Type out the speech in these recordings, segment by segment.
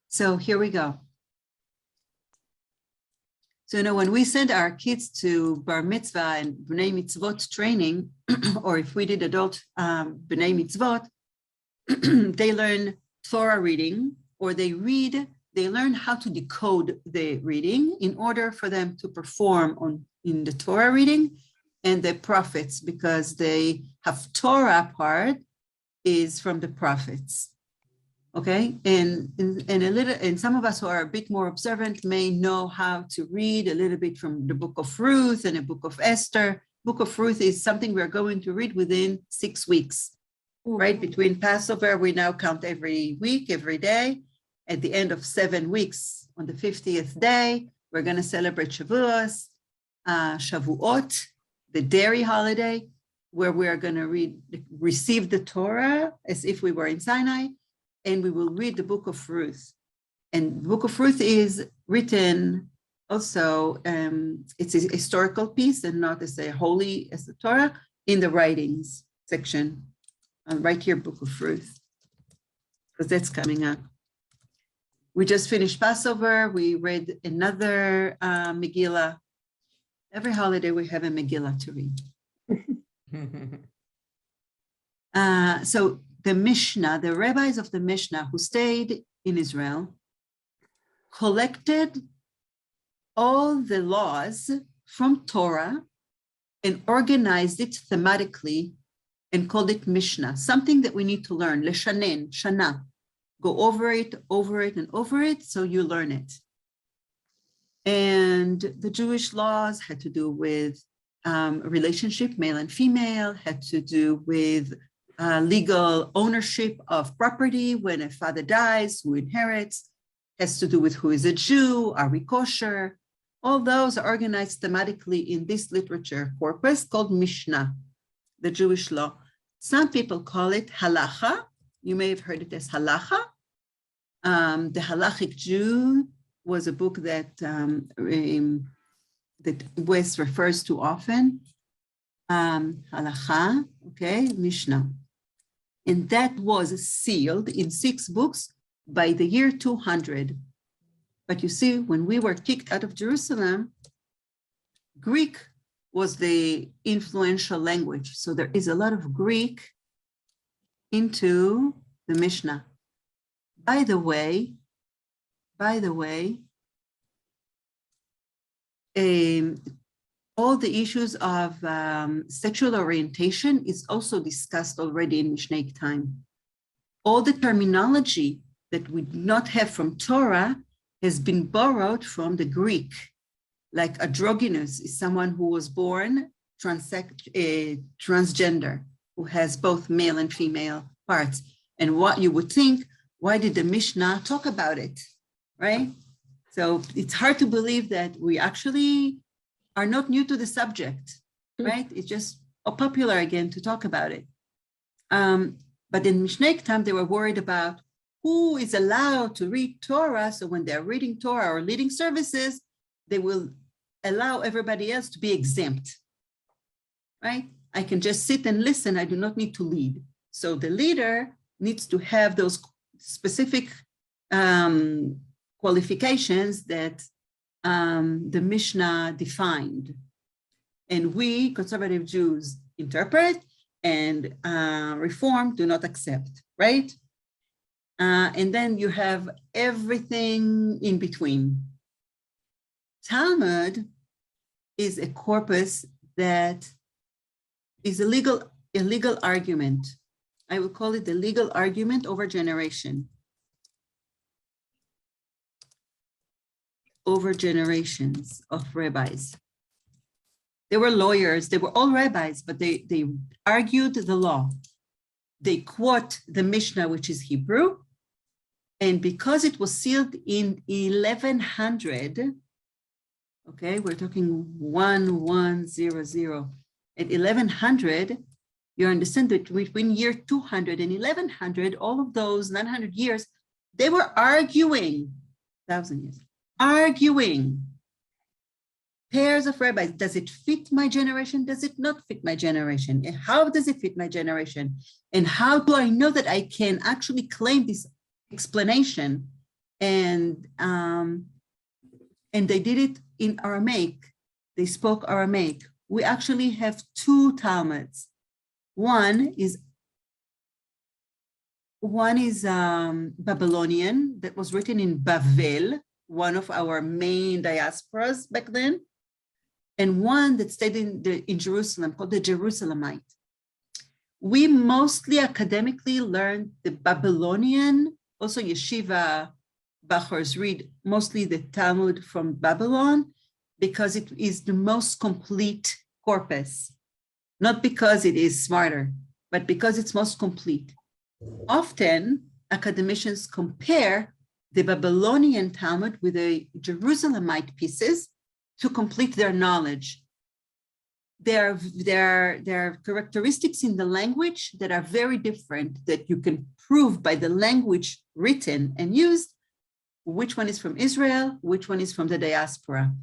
So here we go. So, when we send our kids to bar mitzvah and b'nai mitzvot training, or if we did adult b'nai mitzvot, they learn Torah reading, or they learn how to decode the reading in order for them to perform in the Torah reading and the prophets, because they have Torah part is from the prophets. Okay, and some of us who are a bit more observant may know how to read a little bit from the book of Ruth and the book of Esther. Book of Ruth is something we're going to read within 6 weeks, right? Between Passover, we now count every week, every day. At the end of 7 weeks, on the 50th day, we're going to celebrate Shavuot, the dairy holiday, where we are going to receive the Torah as if we were in Sinai. And we will read the book of Ruth. And the book of Ruth is written also, it's a historical piece and not as holy as the Torah, in the writings section. Right here, book of Ruth, because that's coming up. We just finished Passover. We read another Megillah. Every holiday we have a Megillah to read. So the Mishnah, the rabbis of the Mishnah who stayed in Israel, collected all the laws from Torah and organized it thematically and called it Mishnah, something that we need to learn, leshanen, shana. Go over it, and over it, so you learn it. And the Jewish laws had to do with relationship, male and female, had to do with legal ownership of property when a father dies, who inherits, has to do with who is a Jew, are we kosher. All those are organized thematically in this literature corpus called Mishnah, the Jewish law. Some people call it halacha. You may have heard it as halacha. The Halachic Jew was a book that West refers to often. Halacha, okay, Mishnah. And that was sealed in 6 books by the year 200. But you see, when we were kicked out of Jerusalem, Greek was the influential language. So there is a lot of Greek into the Mishnah. By the way, all the issues of sexual orientation is also discussed already in Mishnaic time. All the terminology that we do not have from Torah has been borrowed from the Greek. Like androgynous is someone who was born transgender, who has both male and female parts. And what you would think, why did the Mishnah talk about it, right? So it's hard to believe that we actually are not new to the subject, right? It's just popular again to talk about it. But in Mishnaic time, they were worried about who is allowed to read Torah. So when they're reading Torah or leading services, they will allow everybody else to be exempt, right? I can just sit and listen. I do not need to lead. So the leader needs to have those specific qualifications that the Mishnah defined. And we, conservative Jews, interpret, and Reform do not accept, right? And then you have everything in between. Talmud is a corpus that is a legal argument. I will call it the legal argument over generation. Over generations of rabbis. They were lawyers, they were all rabbis, but they argued the law. They quote the Mishnah, which is Hebrew, and because it was sealed in 1100, okay, we're talking 1100. At 1100, you understand that between year 200 and 1100, all of those 900 years, they were arguing, 1,000 years, arguing. Pairs of rabbis, does it fit my generation? Does it not fit my generation? And how does it fit my generation? And how do I know that I can actually claim this explanation and they did it in Aramaic. They spoke Aramaic. We actually have two Talmuds. One is Babylonian that was written in Bavel, one of our main diasporas back then, and one that stayed in Jerusalem called the Jerusalemite. We mostly academically learned the Babylonian, also yeshiva bachors read mostly the Talmud from Babylon because it is the most complete corpus, not because it is smarter, but because it's most complete. Often, academicians compare the Babylonian Talmud with the Jerusalemite pieces to complete their knowledge. There are characteristics in the language that are very different that you can prove by the language written and used, which one is from Israel, which one is from the diaspora.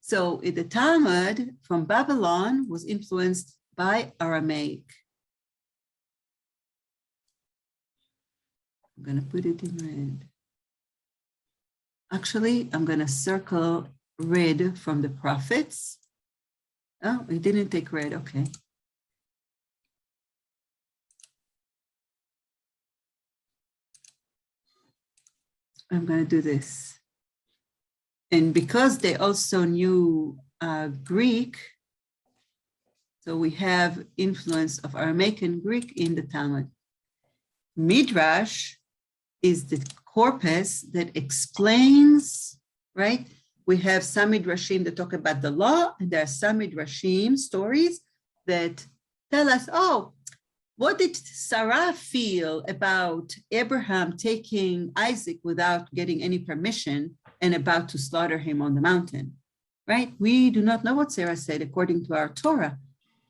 So the Talmud from Babylon was influenced by Aramaic. I'm going to put it in red. Actually, I'm going to circle red from the prophets. Oh, it didn't take red. Okay. I'm going to do this. And because they also knew Greek, so we have influence of Aramaic and Greek in the Talmud. Midrash is the corpus that explains, right? We have some midrashim that talk about the law, and there are some midrashim stories that tell us, oh, what did Sarah feel about Abraham taking Isaac without getting any permission and about to slaughter him on the mountain, right? We do not know what Sarah said according to our Torah.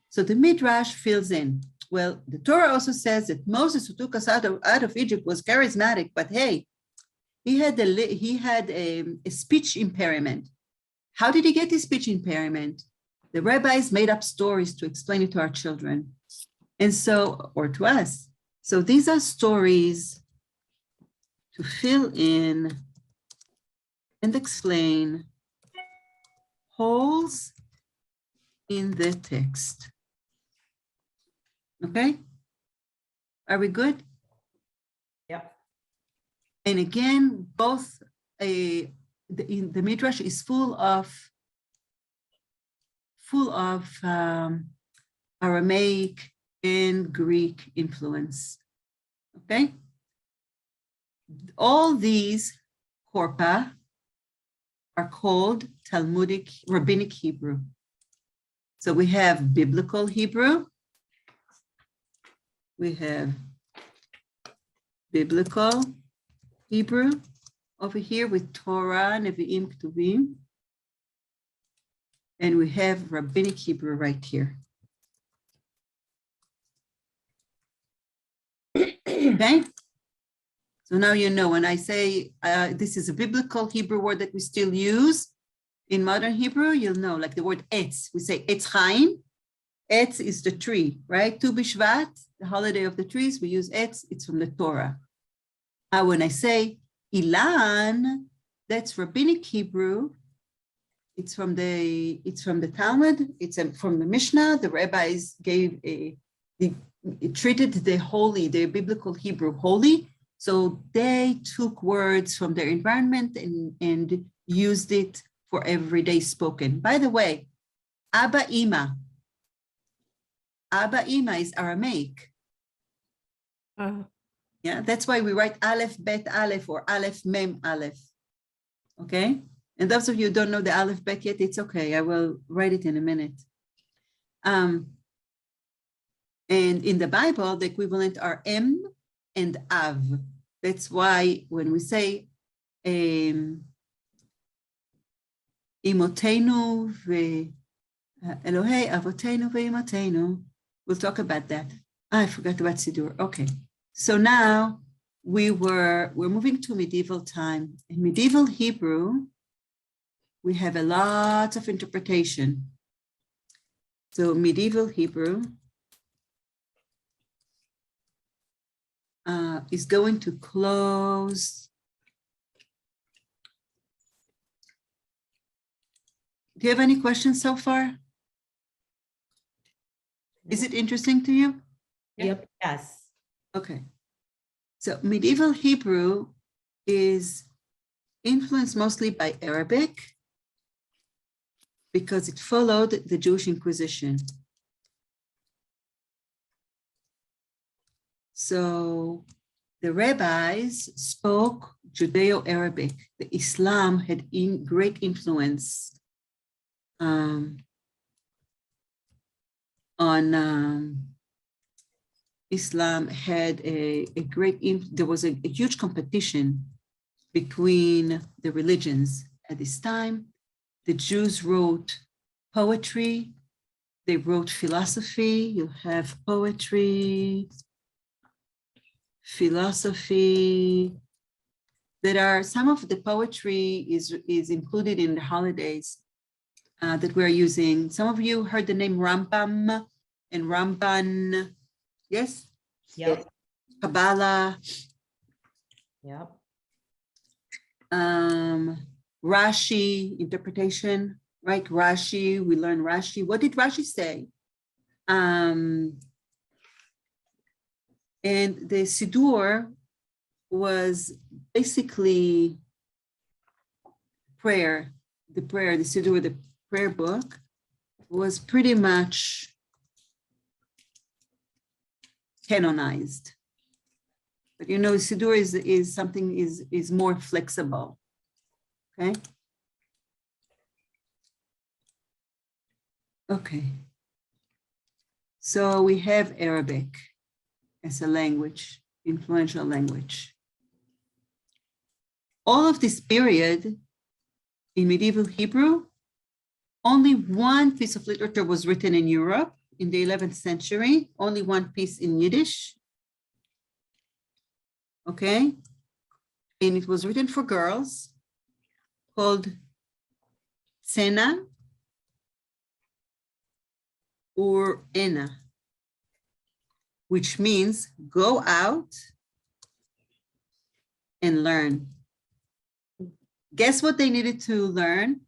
So the midrash fills in. Well, the Torah also says that Moses, who took us out of Egypt, was charismatic, but hey, he had a speech impairment. How did he get his speech impairment? The rabbis made up stories to explain it to our children, and so, or to us. So these are stories to fill in and explain holes in the text. Okay, are we good? Yep. And again, both the Midrash is full of Aramaic and Greek influence. Okay, all these corpora are called Talmudic Rabbinic Hebrew. So we have biblical Hebrew. We have biblical Hebrew over here with Torah, Nevi'im, Ketuvim. And we have Rabbinic Hebrew right here. Okay? So now you know when I say this is a biblical Hebrew word that we still use in modern Hebrew, you'll know, like the word etz. We say etz chaim. Etz is the tree, right? Tu B'Shvat, the holiday of the trees, we use etz, it's from the Torah. When I say ilan, that's Rabbinic Hebrew. It's from the Talmud, it's from the Mishnah. The rabbis treated the biblical Hebrew holy. So they took words from their environment and used it for everyday spoken. By the way, Abba Ima. Abba Ima is Aramaic. Yeah, that's why we write Aleph Bet Aleph or Aleph Mem Aleph. Okay? And those of you who don't know the Aleph Bet yet, it's okay. I will write it in a minute. And in the Bible, the equivalent are M and Av. That's why when we say Imotenu ve Elohei Avotenu ve Imotenu, we'll talk about that. I forgot about Siddur. Okay. So now we're moving to medieval time. In medieval Hebrew, we have a lot of interpretation. So medieval Hebrew is going to close Do you have any questions so far? Is it interesting to you? Yep. Yes. Okay. So medieval Hebrew is influenced mostly by Arabic because it followed the Jewish Inquisition. So the rabbis spoke Judeo-Arabic. The Islam had great influence on Islam had there was a huge competition between the religions at this time. The Jews wrote poetry, they wrote philosophy. You have poetry, philosophy. There are some of the poetry is included in the holidays that we're using. Some of you heard the name Rambam and Ramban. Yes? Yep. Kabbalah. Yep. Rashi interpretation, right? Rashi, we learn Rashi. What did Rashi say? And the Siddur was basically prayer. The Siddur, the prayer book, was pretty much canonized. But you know, Siddur is something is more flexible. Okay. Okay. So we have Arabic as a language, influential language. All of this period in medieval Hebrew, only one piece of literature was written in Europe in the 11th century, only one piece in Yiddish. Okay. And it was written for girls, called Sena or Ena, which means go out and learn. Guess what they needed to learn?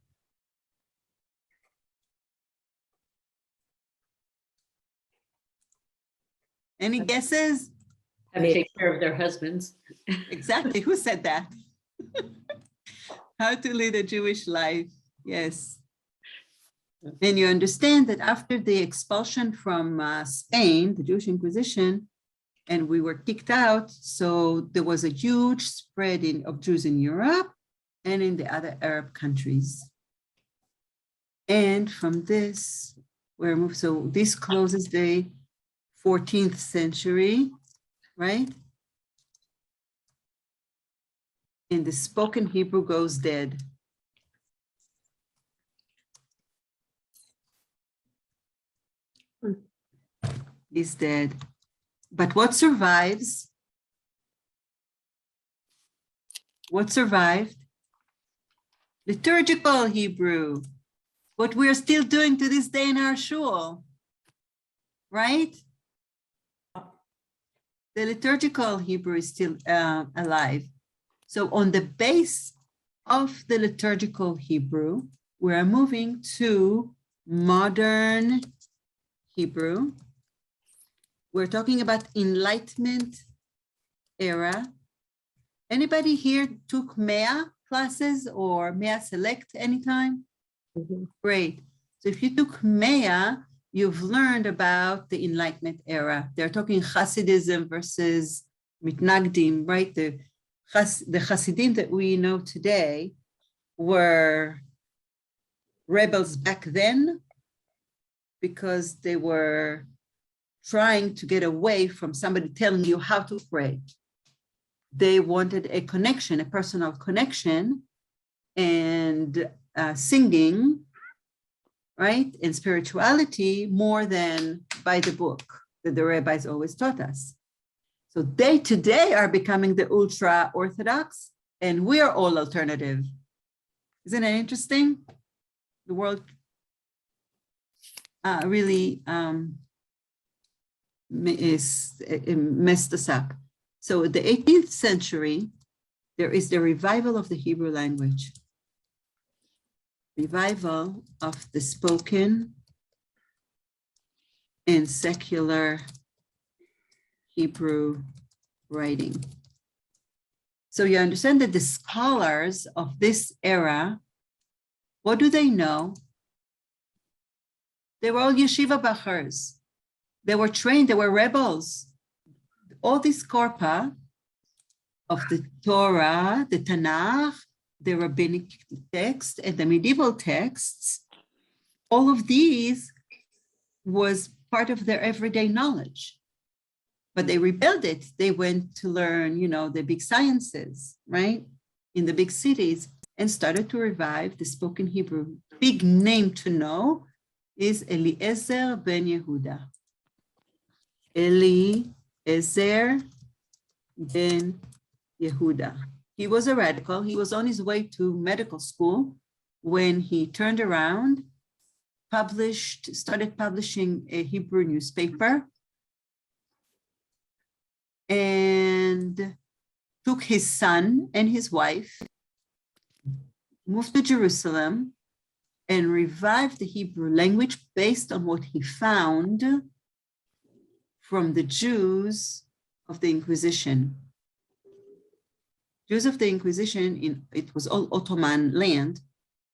Any guesses? How to take care of their husbands. Exactly. Who said that? How to lead a Jewish life. Yes. And you understand that after the expulsion from Spain, the Jewish Inquisition, and we were kicked out, so there was a huge spread of Jews in Europe and in the other Arab countries. And from this, we're moved. So this closes the 14th century, right? And the spoken Hebrew goes dead. Is dead. But what survives? What survived? Liturgical Hebrew. What we are still doing to this day in our shul, right? The liturgical Hebrew is still alive. So on the base of the liturgical Hebrew, we are moving to modern Hebrew. We're talking about Enlightenment era. Anybody here took Mea classes or Mea Select anytime? Mm-hmm. Great. So if you took Mea, you've learned about the Enlightenment era. They're talking Hasidism versus Mitnagdim, right? The Hasidim that we know today were rebels back then because they were trying to get away from somebody telling you how to pray. They wanted a connection, a personal connection, and singing, right? And spirituality more than by the book that the rabbis always taught us. So they today are becoming the ultra Orthodox, and we are all alternative. Isn't it interesting? The world really messed us up. So in the 18th century, there is the revival of the Hebrew language. revival of the spoken and secular Hebrew writing. So you understand that the scholars of this era, what do they know? They were all yeshiva bachers. They were trained, they were rebels. All these corpora of the Torah, the Tanakh, the rabbinic text, and the medieval texts, all of these was part of their everyday knowledge. But they rebelled it. They went to learn, the big sciences, right? In the big cities, and started to revive the spoken Hebrew. Big name to know is Eliezer ben Yehuda. Eliezer ben Yehuda. He was a radical. He was on his way to medical school when he turned around, started publishing a Hebrew newspaper, and took his son and his wife, moved to Jerusalem, and revived the Hebrew language based on what he found from the Jews of the Inquisition. Jews of the Inquisition, it was all Ottoman land.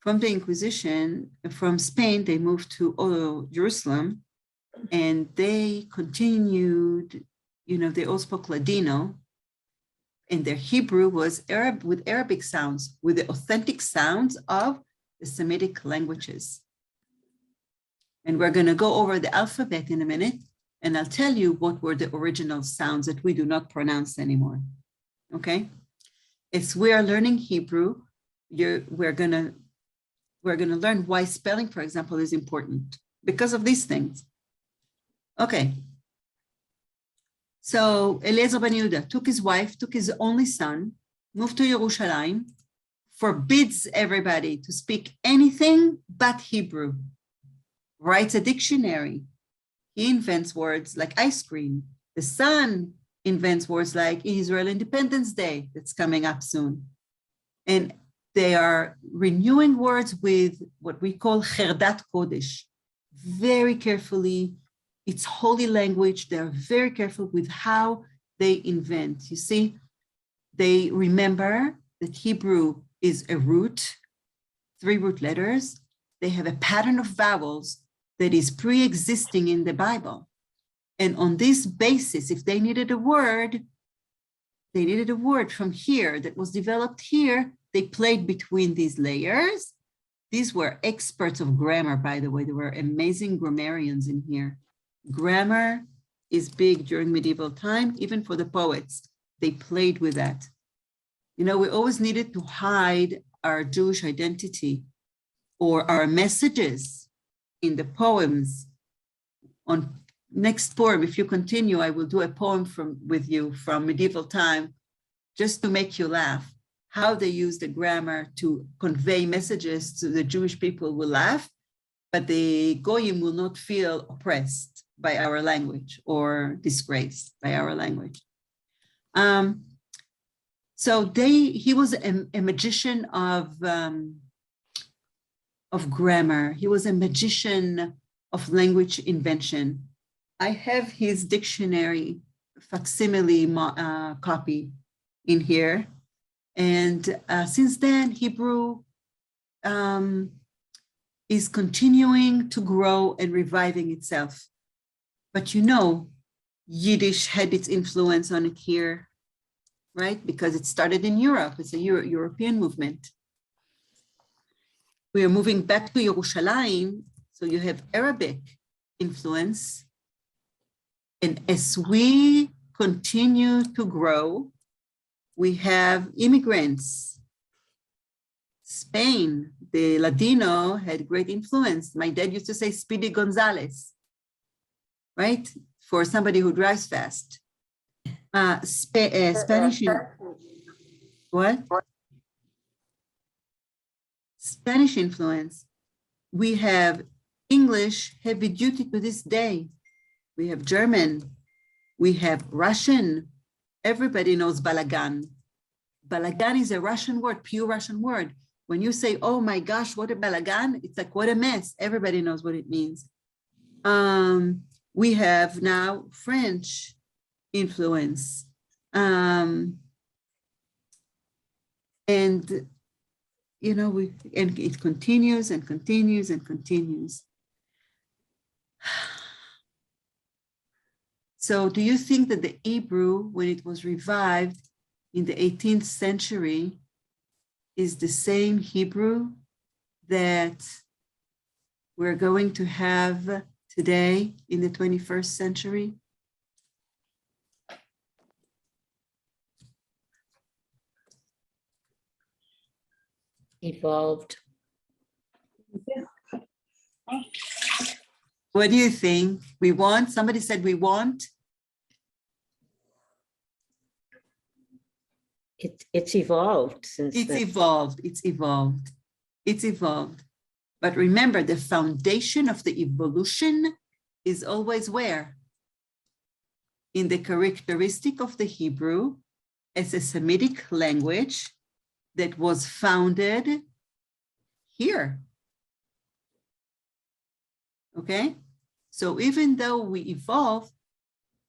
From the Inquisition, from Spain, they moved to Jerusalem, and they continued, they all spoke Ladino, and their Hebrew was Arab with Arabic sounds, with the authentic sounds of the Semitic languages. And we're going to go over the alphabet in a minute, and I'll tell you what were the original sounds that we do not pronounce anymore, okay? As we are learning Hebrew, we're going to learn why spelling, for example, is important because of these things. Okay. So Eliezer ben Yehuda took his wife, took his only son, moved to Yerushalayim, forbids everybody to speak anything but Hebrew, writes a dictionary. He invents words like ice cream. The son invents words like Israel Independence Day that's coming up soon. And they are renewing words with what we call Cherdat Kodesh, very carefully. It's holy language. They're very careful with how they invent. You see, they remember that Hebrew is a root, 3 root letters. They have a pattern of vowels that is pre-existing in the Bible. And on this basis, if they needed a word from here that was developed here, they played between these layers. These were experts of grammar, by the way. There were amazing grammarians in here. Grammar is big during medieval time, even for the poets. They played with that. We always needed to hide our Jewish identity or our messages in the poems. On next poem, if you continue, I will do a poem with you from medieval time, just to make you laugh. How they use the grammar to convey messages to the Jewish people will laugh, but the Goyim will not feel oppressed by our language or disgraced by our language. So he was a magician of grammar. He was a magician of language invention. I have his dictionary facsimile copy in here. And since then, Hebrew is continuing to grow and reviving itself. But Yiddish had its influence on it here, right? Because it started in Europe. It's a European movement. We are moving back to Yerushalayim, so you have Arabic influence. And as we continue to grow, we have immigrants. Spain, the Ladino had great influence. My dad used to say Speedy Gonzalez, right? For somebody who drives fast. Spanish, what? Spanish influence. We have English heavy duty to this day. We have German. We have Russian. Everybody knows balagan. Balagan is a Russian word, pure Russian word. When you say, oh my gosh, what a balagan, it's like, what a mess. Everybody knows what it means. We have now French influence. And you know, and it continues and continues and continues. So do you think that the Hebrew, when it was revived in the 18th century, is the same Hebrew that we're going to have today in the 21st century? Evolved. What do you think? We want? Somebody said we want. It's evolved since It's then. evolved. It's evolved. It's evolved. But remember, the foundation of the evolution is always where? In the characteristic of the Hebrew as a Semitic language that was founded here. Okay? So even though we evolve,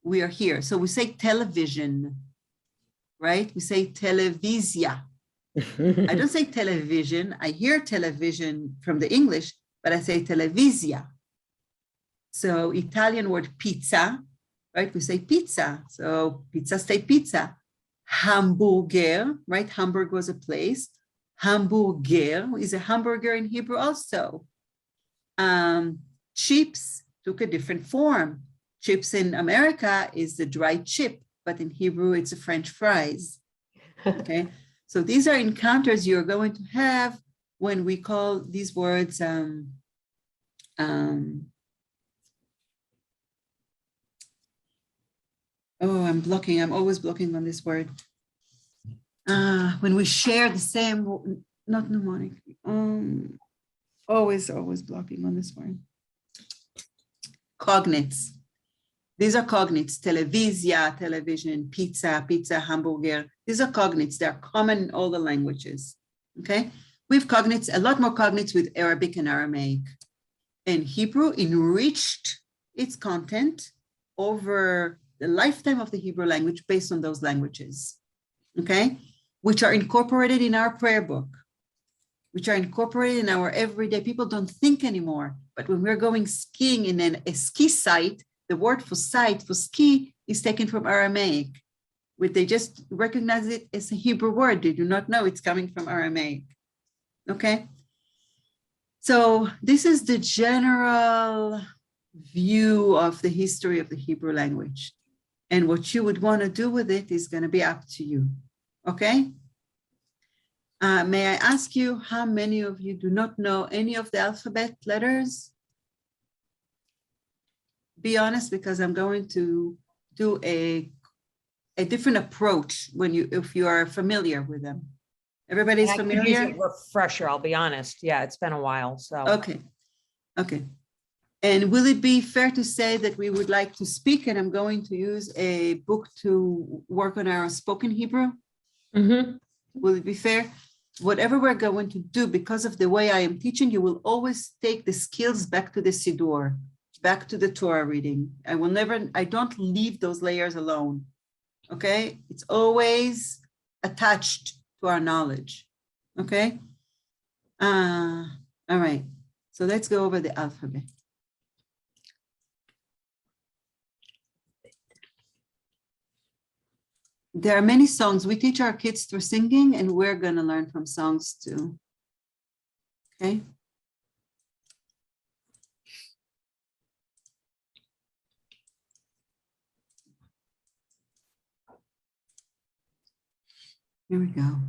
we are here. So we say television, right? We say televisia. I don't say television. I hear television from the English, but I say televisia. So Italian word pizza, right? We say pizza. So pizza, stay pizza. Hamburger, right? Hamburg was a place. Hamburger is a hamburger in Hebrew also. Chips took a different form. Chips in America is the dry chip, but in Hebrew, it's a French fries. Okay, so these are encounters you're going to have when we call these words oh, I'm always blocking on this word. When we share the same, not mnemonic, always blocking on this word. Cognates. These are cognates, televisia, television, pizza, pizza, hamburger. These are cognates. They're common in all the languages, okay? We have cognates, a lot more cognates with Arabic and Aramaic. And Hebrew enriched its content over the lifetime of the Hebrew language based on those languages, okay? Which are incorporated in our prayer book, which are incorporated in our everyday. People don't think anymore, but when we're going skiing in a ski site, the word for site, for ski, is taken from Aramaic. They just recognize it as a Hebrew word. They do not know it's coming from Aramaic, okay? So this is the general view of the history of the Hebrew language. And what you would want to do with it is going to be up to you, okay? May I ask you how many of you do not know any of the alphabet letters? Be honest, because I'm going to do a different approach if you are familiar with them. Everybody's I could use familiar? a refresher, I'll be honest. Yeah, it's been a while, so. Okay. And will it be fair to say that we would like to speak, and I'm going to use a book to work on our spoken Hebrew? Mhm. Will it be fair? Whatever we're going to do, because of the way I am teaching, you will always take the skills back to the Siddur, back to the Torah reading. I don't leave those layers alone, okay? It's always attached to our knowledge, okay? All right, so let's go over the alphabet. There are many songs. We teach our kids through singing, and we're going to learn from songs too. Okay. Here we go.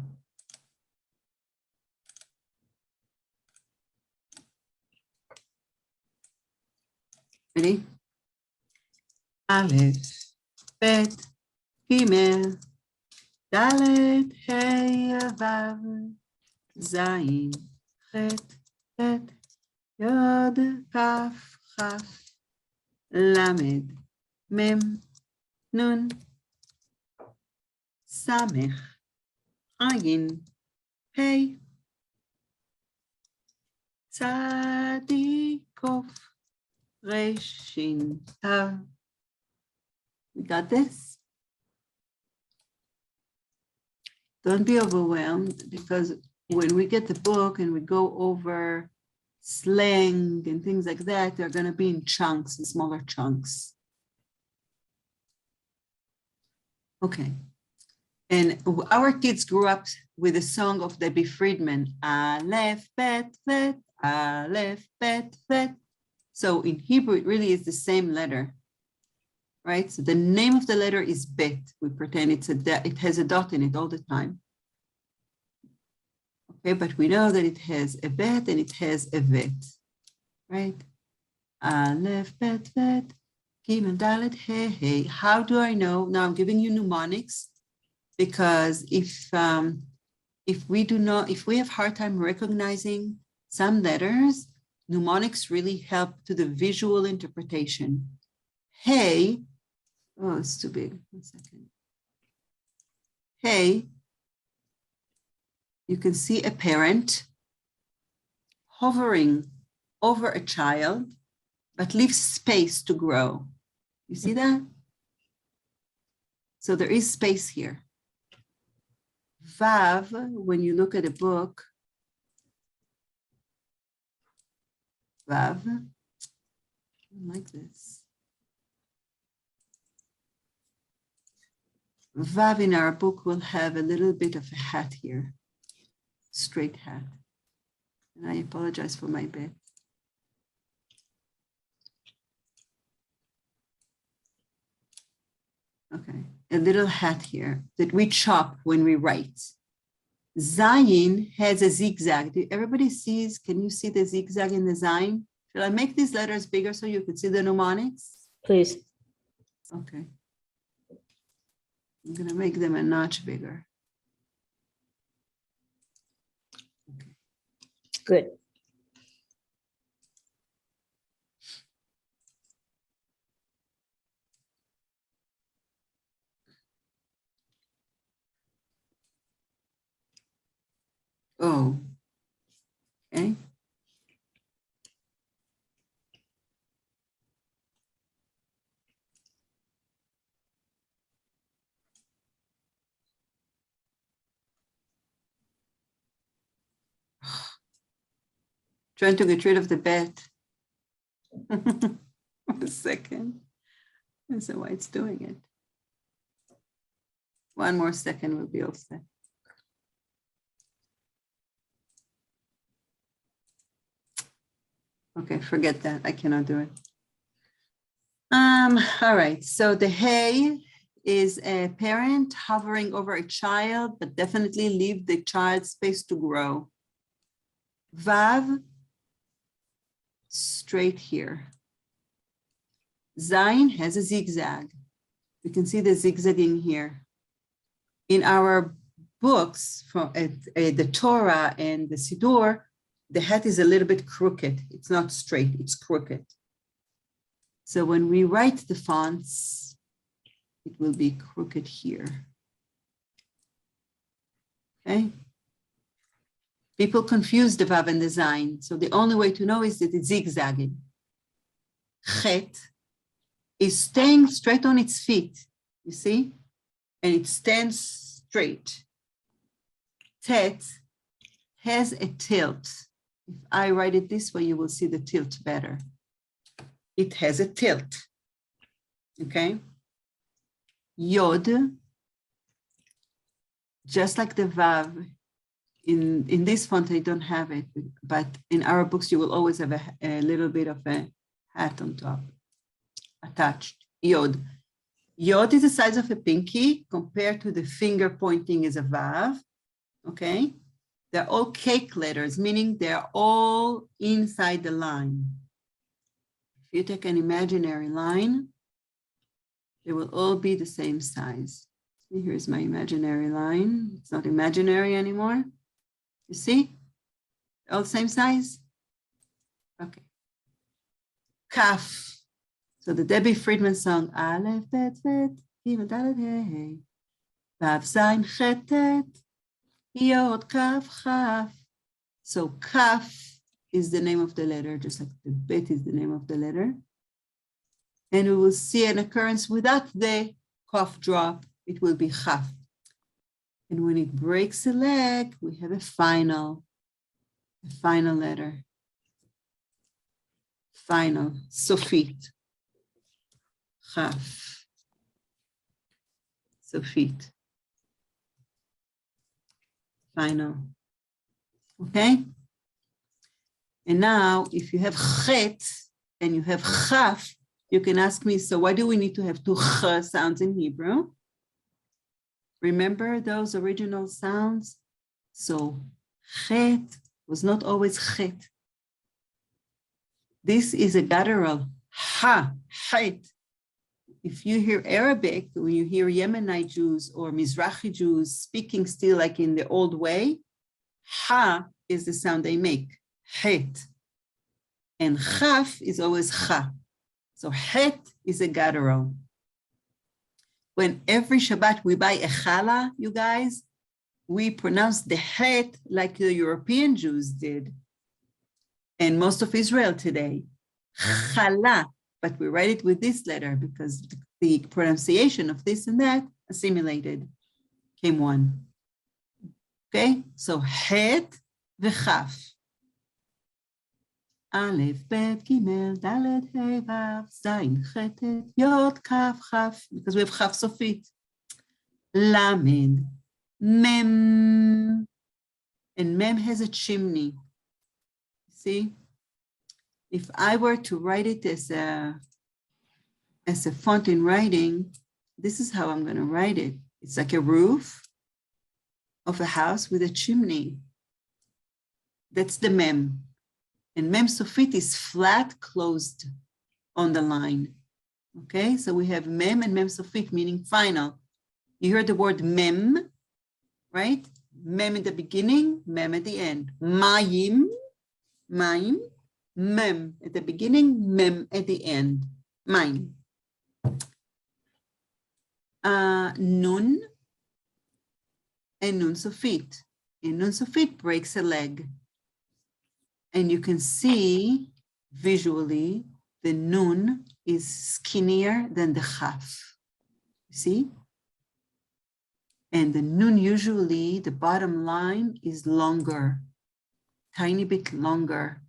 Ready? Aleph, Bet, Gimel, Dalet, Hey, Vav, Zayin, Chet, Tet, Yod, Kaf, Chaf, Lamed, Mem, Nun, Samech, Ayin, Hey, tzadi, kof, resh, shin, tav. We got this? Don't be overwhelmed, because when we get the book and we go over slang and things like that, they're going to be in chunks, in smaller chunks. Okay. And our kids grew up with the song of Debbie Friedman, Aleph, Bet, Bet, Aleph, Bet, Bet. So in Hebrew, it really is the same letter, right? So the name of the letter is Bet. We pretend it has a dot in it all the time. Okay, but we know that it has a Bet and it has a Vet, right? Aleph, Bet, Bet, Gimel, Dalet, He, He. How do I know? Now I'm giving you mnemonics, because if we have hard time recognizing some letters, mnemonics really help to the visual interpretation. Hey, oh, it's too big. 1 second. Hey, you can see a parent hovering over a child, but leaves space to grow. You see that? So there is space here. Vav, when you look at a book, Vav, like this. Vav in our book will have a little bit of a hat here, straight hat. And I apologize for my bed. Okay, a little hat here that we chop when we write. Zayin has a zigzag. Everybody sees, can you see the zigzag in the Zayin? Should I make these letters bigger so you can see the mnemonics? Please. Okay. I'm gonna make them a notch bigger. Okay. Good. Oh, okay. Trying to get rid of the bed. 1 second. That's why it's doing it. 1 more second, we'll be all set. Okay, forget that. I cannot do it. All right. So the hey is a parent hovering over a child, but definitely leave the child space to grow. Vav, straight here. Zayin has a zigzag. You can see the zigzagging here. In our books, from the Torah and the Siddur, the hat is a little bit crooked. It's not straight, it's crooked. So when we write the fonts, it will be crooked here. Okay. People confuse the Vav and the Zayin. So the only way to know is that it's zigzagging. Chet is staying straight on its feet, you see? And it stands straight. Tet has a tilt. If I write it this way, you will see the tilt better. It has a tilt, okay? Yod, just like the Vav, in this font, I don't have it, but in our books, you will always have a little bit of a hat on top, attached, Yod. Yod is the size of a pinky compared to the finger pointing as a Vav, okay? They're all cake letters, meaning they're all inside the line. If you take an imaginary line, they will all be the same size. See, here's my imaginary line. It's not imaginary anymore. You see? All the same size? Okay. Kaf. So the Debbie Friedman song, Aleph, Bet, Bet, Gimel, Dalet, He, He. Vav, Zayin, Chet, Tet, Yod, Kaf, Chaf. So Kaf is the name of the letter, just like the bet is the name of the letter. And we will see an occurrence without the cough drop. It will be chaf. And when it breaks a leg, we have a final letter. Final, sofit. Chaf. Sofit. Final. Okay? And now, if you have chet and you have chaf, you can ask me, so why do we need to have two ch sounds in Hebrew? Remember those original sounds? So chet was not always chet. This is a guttural, ha, chet. If you hear Arabic, when you hear Yemenite Jews or Mizrahi Jews speaking still like in the old way, ha is the sound they make, het. And chaf is always cha. So het is a guttural. When every Shabbat we buy a challah, you guys, we pronounce the het like the European Jews did, and most of Israel today, challah, but we write it with this letter because the pronunciation of this and that assimilated, came one. Okay, so het v'chaf. Aleph, bet, gimel, dalet, hey, vav, zayin, chetet, yod, kaf, chaf, because we have chaf sofit. Lamed, mem, and mem has a chimney. See, if I were to write it as a font in writing, this is how I'm going to write it. It's like a roof of a house with a chimney. That's the mem. And mem sofit is flat, closed on the line. Okay, so we have mem and mem sofit, meaning final. You heard the word mem, right? Mem in the beginning, mem at the end. Mayim, mayim, mem at the beginning, mem at the end. Mayim. Nun and nun sofit. And nun sofit breaks a leg. And you can see visually the nun is skinnier than the chaf. See? And the nun usually, the bottom line is longer, tiny bit longer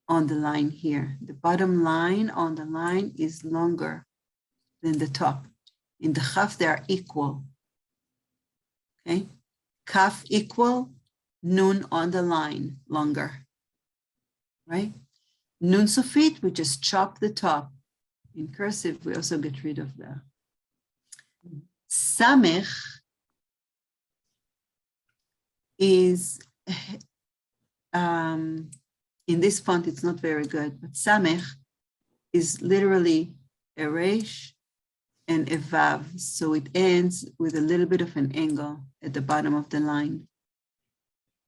on the line here. The bottom line on the line is longer than the top. In the chaf, they are equal. Okay? Kaf equal, nun on the line, longer. Right? Nun sofit, we just chop the top. In cursive, we also get rid of the samech is, in this font, it's not very good, but samech is literally a resh and a vav. So it ends with a little bit of an angle at the bottom of the line,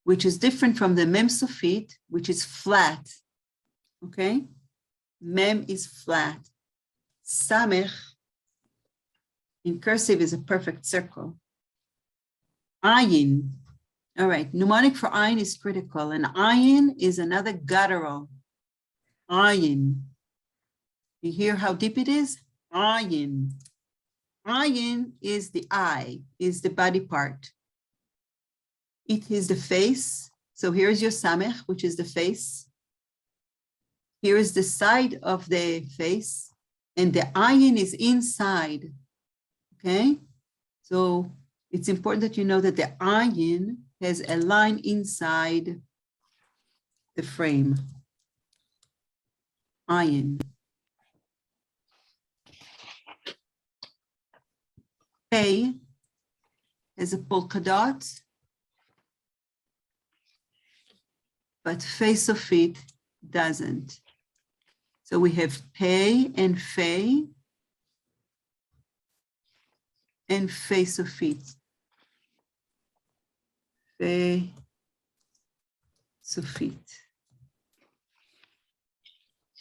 which is different from the mem sofit, which is flat, okay? Mem is flat. Samech in cursive is a perfect circle. Ayin, all right, mnemonic for ayin is critical, and ayin is another guttural. Ayin. You hear how deep it is? Ayin. Ayin is the eye, is the body part. It is the face. So here's your samech, which is the face. Here is the side of the face, and the ayin is inside. Okay? So it's important that you know that the ayin has a line inside the frame. Ayin. Pei has a polka dot, but face of it doesn't. So we have pei and fei and face of it. Fei, sofit.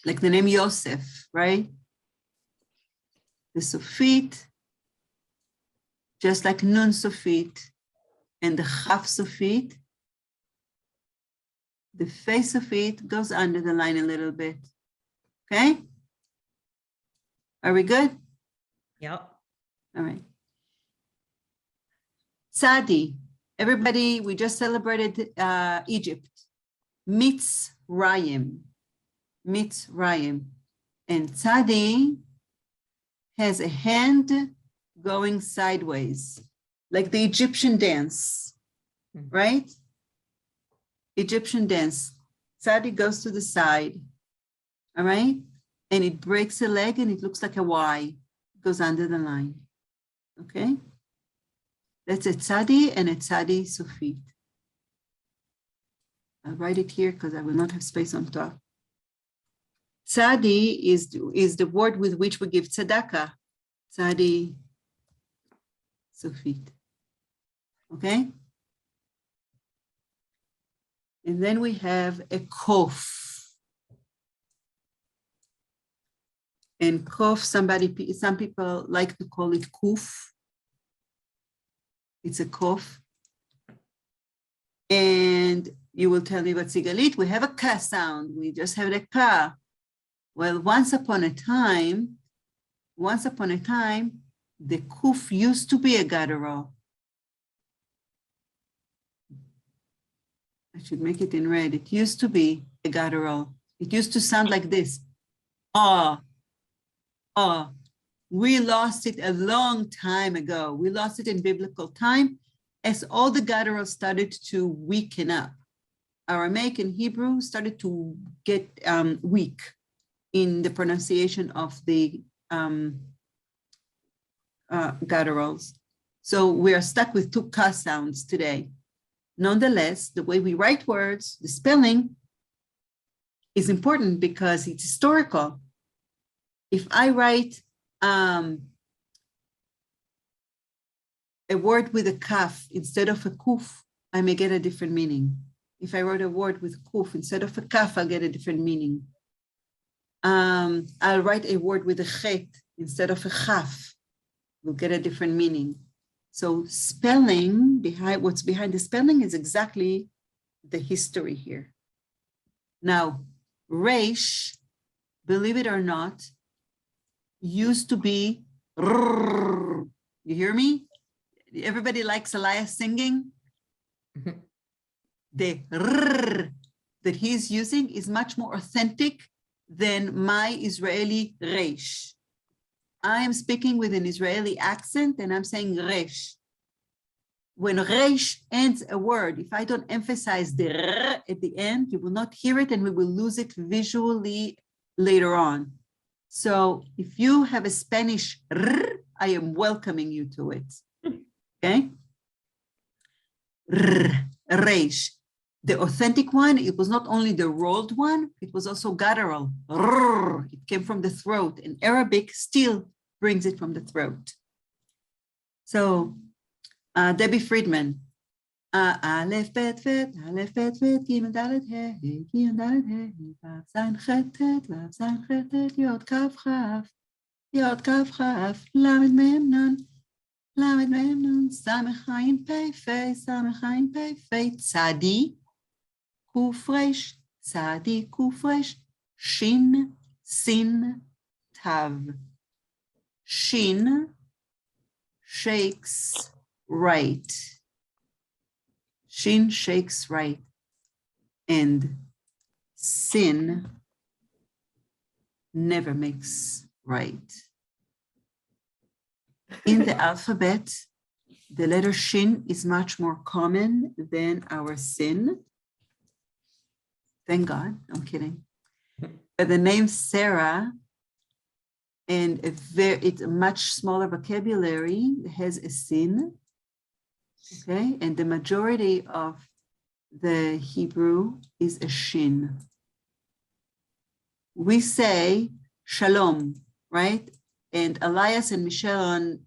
Like the name Yosef, right? The sofit, just like nun sofit and the chaf sofit, The face of it goes under the line a little bit. Okay? Are we good? Yep. All right. Tzadi. Everybody, we just celebrated Egypt. Mitzrayim. Mitzrayim. And Tzadi has a hand going sideways, like the Egyptian dance, right? Egyptian dance. Tzadi goes to the side, all right? And it breaks a leg and it looks like a Y, goes under the line, okay? That's a tzadi and a tzadi sufit. I'll write it here because I will not have space on top. Tzadi is the word with which we give tzedakah. Tzadi sufit. Okay? And then we have a kof. And kof, some people like to call it kuf. It's a kof. And you will tell me about Sigalit, we have a ka sound. We just have a ka. Well, once upon a time, the kuf used to be a guttural. I should make it in red. It used to be a guttural. It used to sound like this. Ah, ah. We lost it a long time ago. We lost it in biblical time as all the gutturals started to weaken up. Aramaic and Hebrew started to get weak in the pronunciation of the gutturals. So we are stuck with two ka sounds today. Nonetheless, the way we write words, the spelling is important because it's historical. If I write a word with a kaf instead of a kuf, I may get a different meaning. If I wrote a word with kuf instead of a kaf, I'll get a different meaning. I'll write a word with a chet instead of a chaf, we'll get a different meaning. So spelling, what's behind the spelling is exactly the history here. Now, reish, believe it or not, used to be rrr. You hear me? Everybody likes Elias singing? The rrr that he's using is much more authentic than my Israeli reish. I am speaking with an Israeli accent and I'm saying resh. When resh ends a word, if I don't emphasize the r at the end, you will not hear it and we will lose it visually later on. So if you have a Spanish r, I am welcoming you to it. Okay? R, resh. The authentic one, it was not only the rolled one, it was also guttural. R, it came from the throat, and Arabic still brings it from the throat. So, Debbie Friedman. Aleph, bet, vet, Aleph, bet, vet, Gimel, Dalet, He, Gimel, Dalet, He, Vav, Zayin, Chet, Tet, Vav, Zayin, Chet, Tet, Yod, Kaf, Chaf, Yod, Kaf, Chaf, Lamed, Mem, Nun, Lamed, Mem, Nun, Samech, Ayin, Pei, Fei, Samech, Ayin, Pei, Fei, Tzadi, Kuf, Resh, Tzadi, Kuf, Resh, Shin, Sin, Tav. Shin shakes right. Shin shakes right. And sin never makes right. In the alphabet, the letter shin is much more common than our sin. Thank God, I'm kidding. But the name Sarah, and it's a much smaller vocabulary, has a sin, okay? And the majority of the Hebrew is a shin. We say shalom, right? And Elias and Michelle on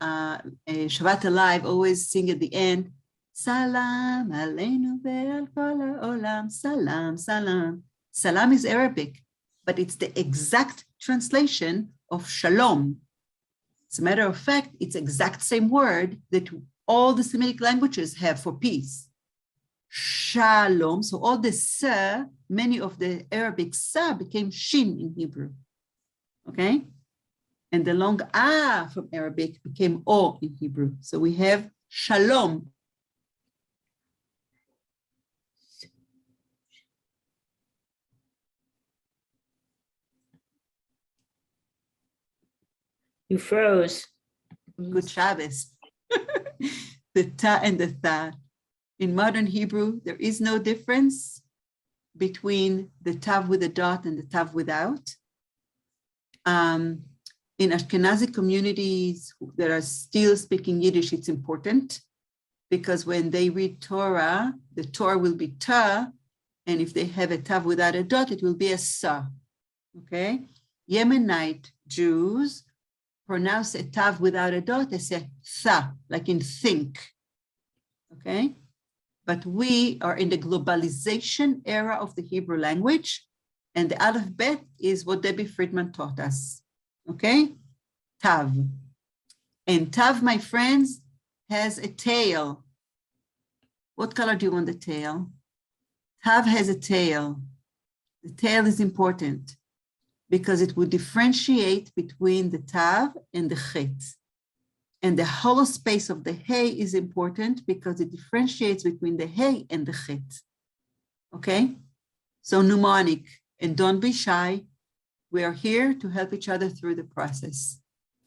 Shabbat Alive always sing at the end, Salam aleinu ve'al kol ha'olam, salam, salam. Salam is Arabic, but it's the exact translation of shalom. As a matter of fact, it's exact same word that all the Semitic languages have for peace. shalom. So all the sa, many of the Arabic sa became shin in Hebrew. Okay? And the long ah from Arabic became o in Hebrew. So we have shalom. You froze. Good Shabbos. The ta and the tha. In modern Hebrew, there is no difference between the tav with a dot and the tav without. In Ashkenazi communities that are still speaking Yiddish, it's important because when they read Torah, the Torah will be ta, and if they have a tav without a dot, it will be a sa. Okay? Yemenite Jews pronounce a tav without a dot as a tha, like in think. Okay? But we are in the globalization era of the Hebrew language, and the Aleph Bet is what Debbie Friedman taught us. Okay? Tav. And Tav, my friends, has a tail. What color do you want the tail? Tav has a tail. The tail is important because it would differentiate between the Tav and the Chet. And the hollow space of the Hey is important because it differentiates between the Hey and the Chet. Okay? So mnemonic, and don't be shy. We are here to help each other through the process.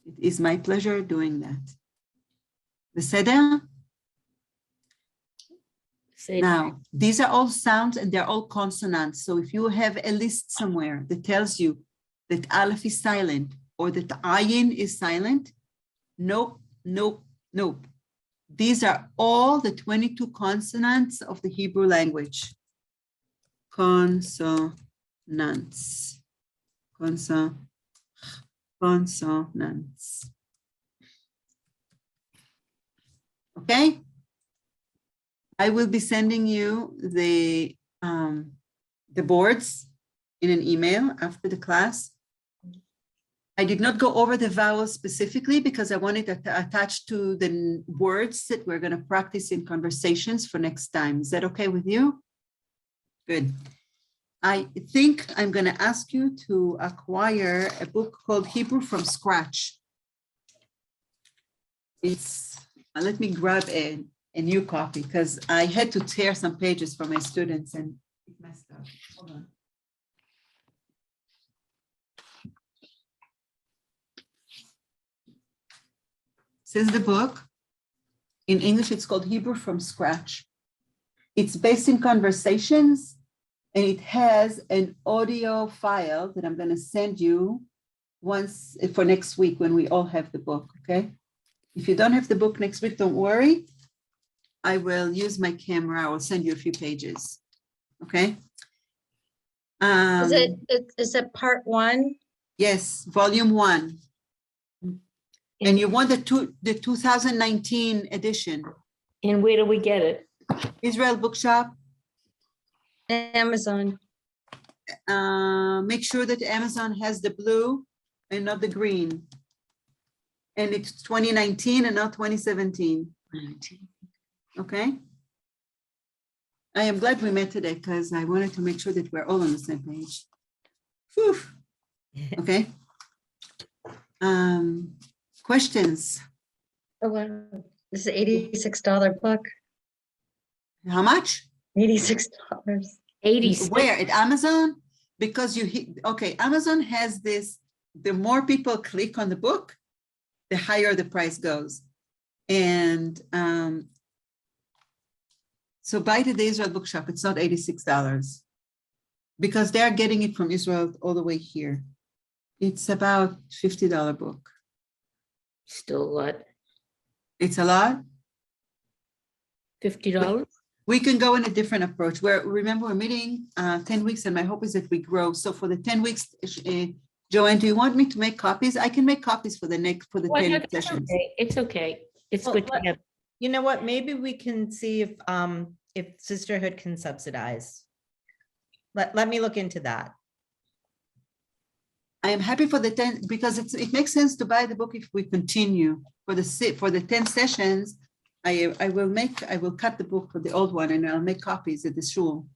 It is my pleasure doing that. Beseder? Now, these are all sounds and they're all consonants. So if you have a list somewhere that tells you that Aleph is silent or that Ayin is silent, nope, nope, nope. These are all the 22 consonants of the Hebrew language. Consonants. Consonants. Okay? I will be sending you the boards in an email after the class. I did not go over the vowels specifically because I wanted to attach to the words that we're going to practice in conversations for next time. Is that okay with you? Good. I think I'm going to ask you to acquire a book called Hebrew from Scratch. It's, let me grab a new copy because I had to tear some pages for my students and it messed up. Hold on. This is the book. In English, it's called Hebrew from Scratch. It's based in conversations and it has an audio file that I'm going to send you once for next week when we all have the book, okay? If you don't have the book next week, don't worry. I will use my camera. I will send you a few pages, okay? Is it part 1? Yes, volume 1. And you want the 2019 edition. And where do we get it? Israel Bookshop. Amazon. Make sure that Amazon has the blue and not the green. And it's 2019 and not 2017. Okay. I am glad we met today because I wanted to make sure that we're all on the same page. Whew. Okay. Questions? Oh, wow. This is an $86 book. How much? $86. 86. Where? At Amazon? Because okay, Amazon has this, the more people click on the book, the higher the price goes. And so buy the Israel Bookshop, it's not $86 because they're getting it from Israel all the way here. It's about $50 book. Still what? It's a lot. $50? We can go in a different approach. Remember, we're meeting 10 weeks and my hope is that we grow. So for the 10 weeks, Joanne, do you want me to make copies? I can make copies for the 10 sessions. Okay. It's okay. It's Well, good to have. You know what? Maybe we can see if Sisterhood can subsidize. Let me look into that. I am happy for the 10 because it makes sense to buy the book if we continue for the 10 sessions. I will cut the book for the old one and I'll make copies at the shul.